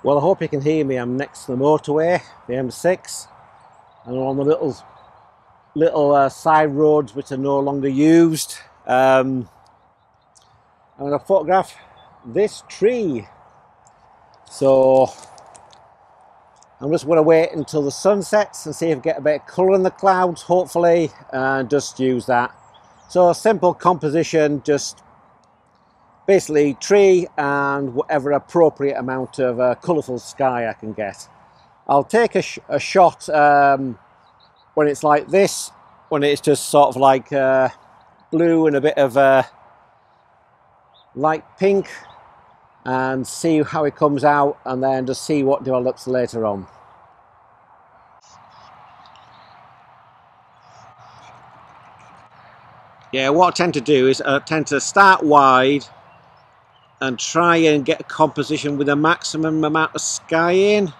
Well, I hope you can hear me. I'm next to the motorway, the M6, and I'm on the little side roads which are no longer used. I'm going to photograph this tree. So I'm just going to wait until the sun sets and see if I get a bit of colour in the clouds, hopefully, and just use that. So a simple composition, just basically tree and whatever appropriate amount of colourful sky I can get. I'll take a shot when it's like this, when it's just sort of like blue and a bit of light pink, and see how it comes out, and then just see what develops later on. Yeah, what I tend to do is I tend to start wide and try and get a composition with a maximum amount of sky in,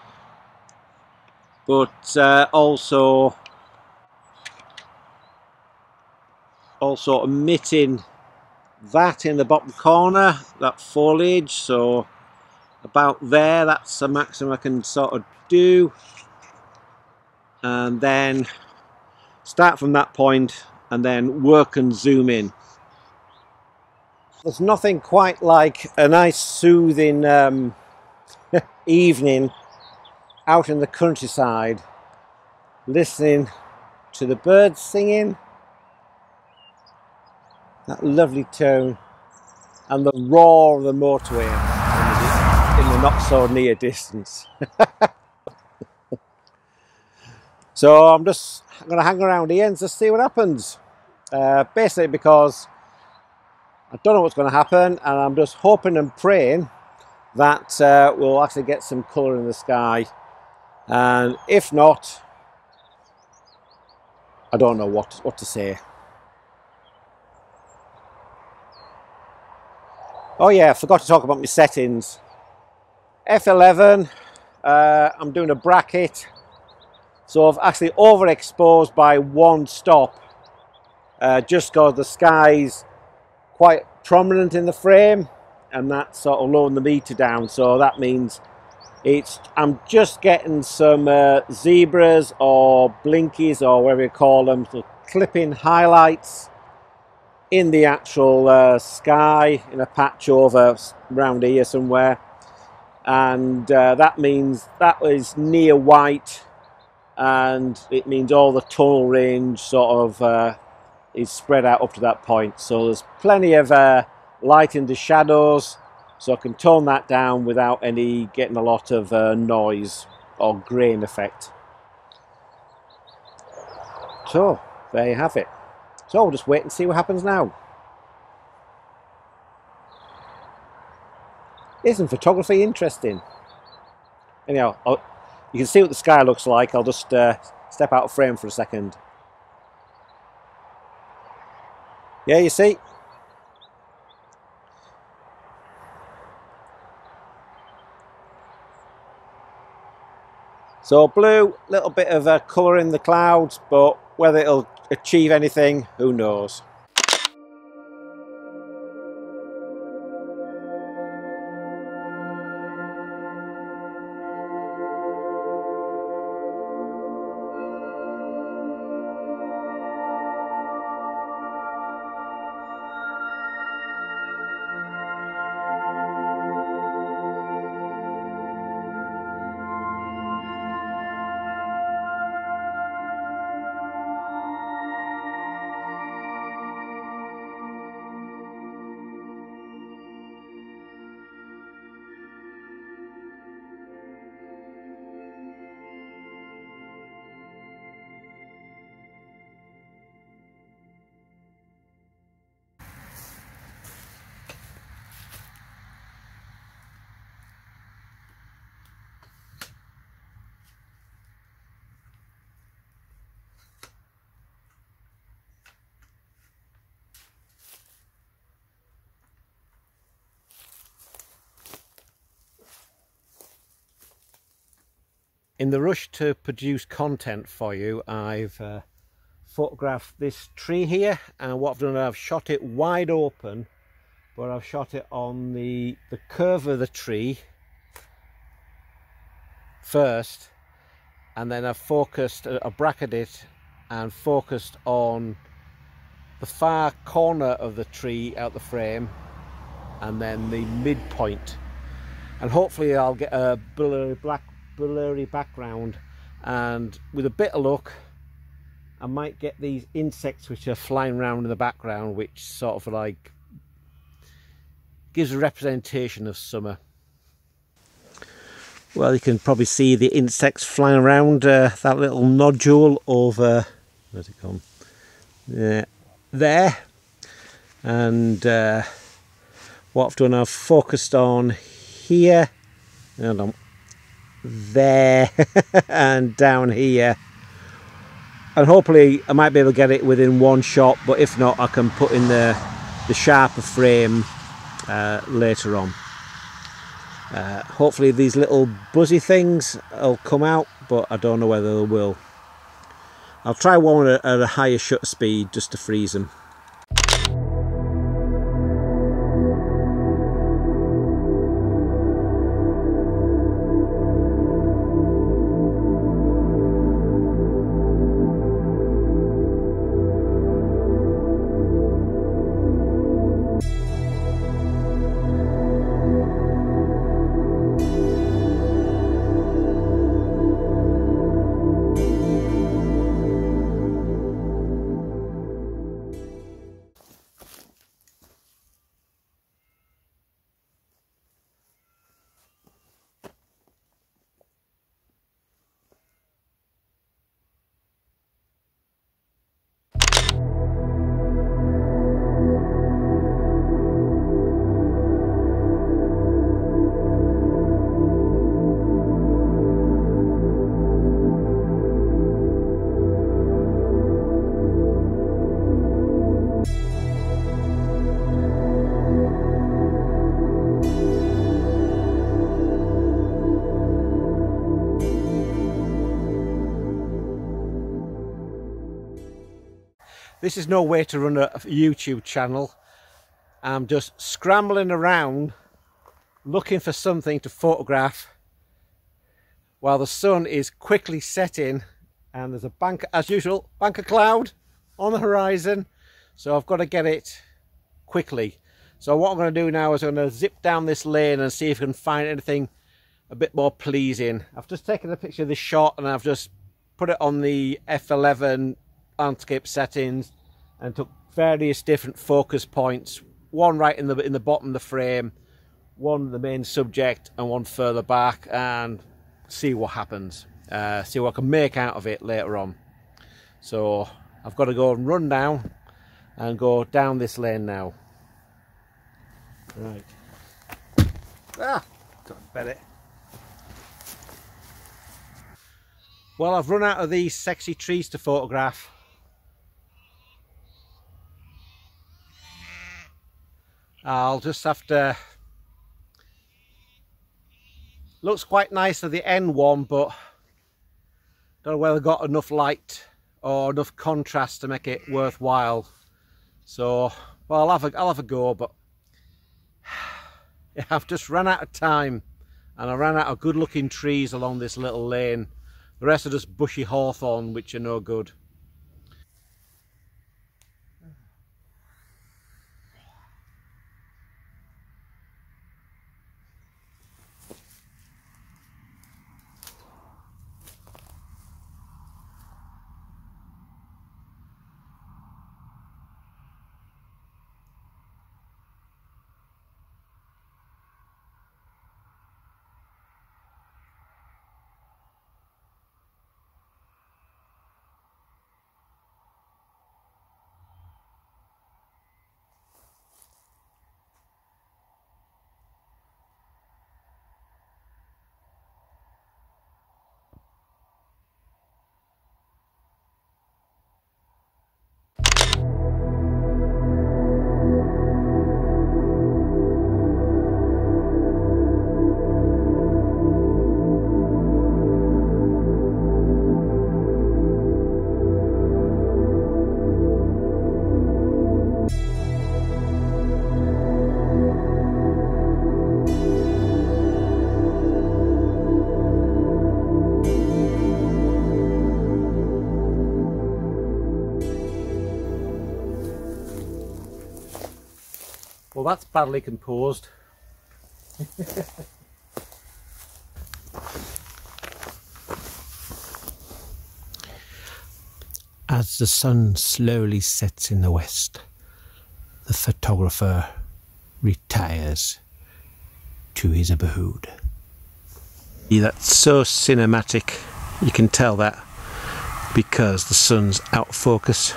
but also omitting that in the bottom corner, that foliage. So about there, that's the maximum I can sort of do, and then start from that point and then work and zoom in. There's nothing quite like a nice soothing evening out in the countryside, listening to the birds singing, that lovely tone, and the roar of the motorway in the not so near distance. So I'm going to hang around here and just see what happens. Basically because I don't know what's going to happen, and I'm just hoping and praying that we'll actually get some colour in the sky. And if not, I don't know what to say. Oh yeah, I forgot to talk about my settings. F11, I'm doing a bracket, so I've actually overexposed by one stop, just because the sky's quite prominent in the frame, and that's sort of lowering the meter down. So that means I'm just getting some zebras or blinkies or whatever you call them, so clipping highlights in the actual sky in a patch over around here somewhere, and that means that is near white, and it means all the tonal range sort of is spread out up to that point. So there's plenty of light in the shadows, so I can tone that down without getting a lot of noise or grain effect. So there you have it. So we'll just wait and see what happens now. Isn't photography interesting? Anyhow, you can see what the sky looks like. I'll just step out of frame for a second. Yeah, you see? So blue, little bit of colour in the clouds, but whether it'll achieve anything, who knows? In the rush to produce content for you, I've photographed this tree here, and what I've done, I've shot it wide open, but I've shot it on the curve of the tree, first, and then I've bracketed it and focused on the far corner of the tree out the frame, and then the midpoint, and hopefully I'll get a blurry background, and with a bit of luck I might get these insects which are flying around in the background, which sort of like gives a representation of summer. Well, you can probably see the insects flying around that little nodule over, where's it gone? There. And what I've done, I've focused on here, and there, and down here. And hopefully I might be able to get it within one shot, but if not, I can put in the sharper frame later on. Hopefully these little buzzy things will come out, but I don't know whether they will. I'll try one at a higher shutter speed just to freeze them. This is no way to run a YouTube channel. I'm just scrambling around looking for something to photograph while the sun is quickly setting, and there's a bank, as usual, bank of cloud on the horizon, so I've got to get it quickly. So what I'm going to do now is I'm going to zip down this lane and see if I can find anything a bit more pleasing. I've just taken a picture of this shot and I've just put it on the f11 landscape settings and took various different focus points, one right in the bottom of the frame, one the main subject, and one further back, and see what happens, see what I can make out of it later on. So I've got to go and run down and go down this lane now. Right. Got bet it. Well, I've run out of these sexy trees to photograph. I'll just have to... Looks quite nice at the end one, but don't know whether I've got enough light or enough contrast to make it worthwhile. So, well, I'll have a go, but yeah, I've just run out of time, and I ran out of good-looking trees along this little lane. The rest are just bushy hawthorn, which are no good. Well, that's badly composed. As the sun slowly sets in the west, the photographer retires to his abode. Yeah, that's so cinematic. You can tell that because the sun's out of focus.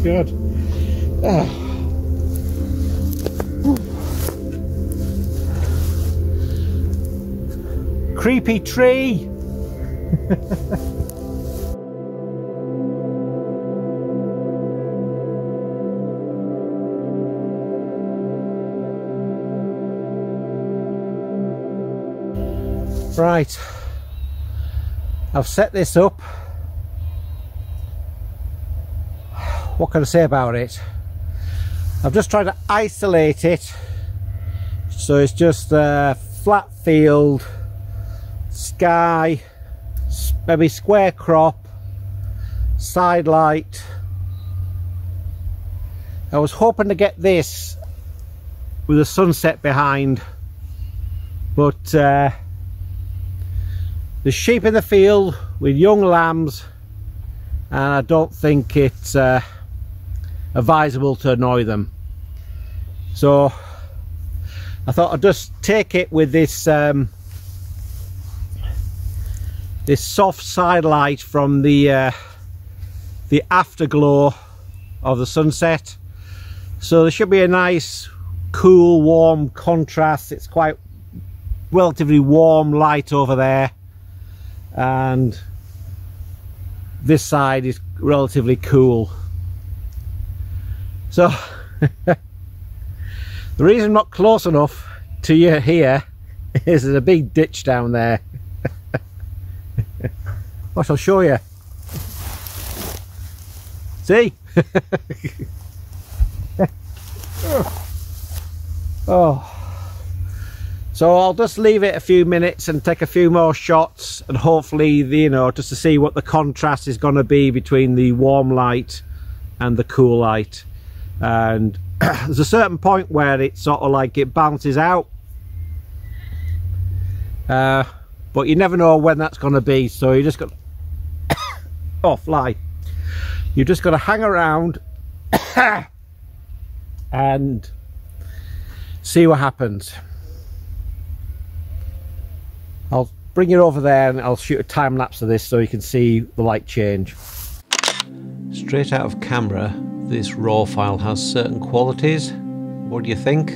Good. Creepy tree. Right, I've set this up. What can I say about it? I've just tried to isolate it so it's just a flat field, sky, maybe square crop, side light. I was hoping to get this with a sunset behind, but there's sheep in the field with young lambs, and I don't think it's advisable to annoy them. So I thought I'd just take it with this this soft side light from the afterglow of the sunset. So there should be a nice cool warm contrast. It's quite relatively warm light over there, and this side is relatively cool. So the reason I'm not close enough to you here is there's a big ditch down there. What, I'll show you. See? Oh. So I'll just leave it a few minutes and take a few more shots, and hopefully, you know, just to see what the contrast is going to be between the warm light and the cool light. And there's a certain point where it sort of like it balances out, but you never know when that's going to be, so you just got oh, fly, you just got to hang around and see what happens. I'll bring it over there and I'll shoot a time lapse of this so you can see the light change. Straight out of camera, this raw file has certain qualities. What do you think?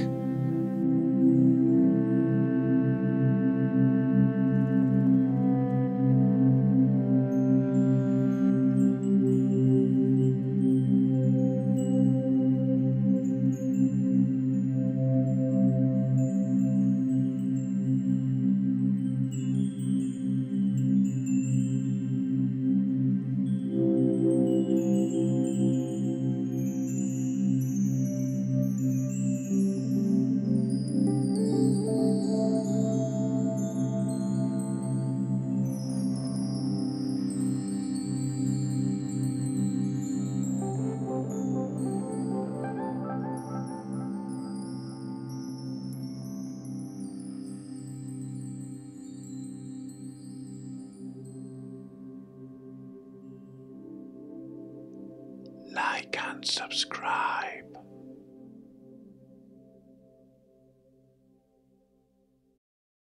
Like and subscribe.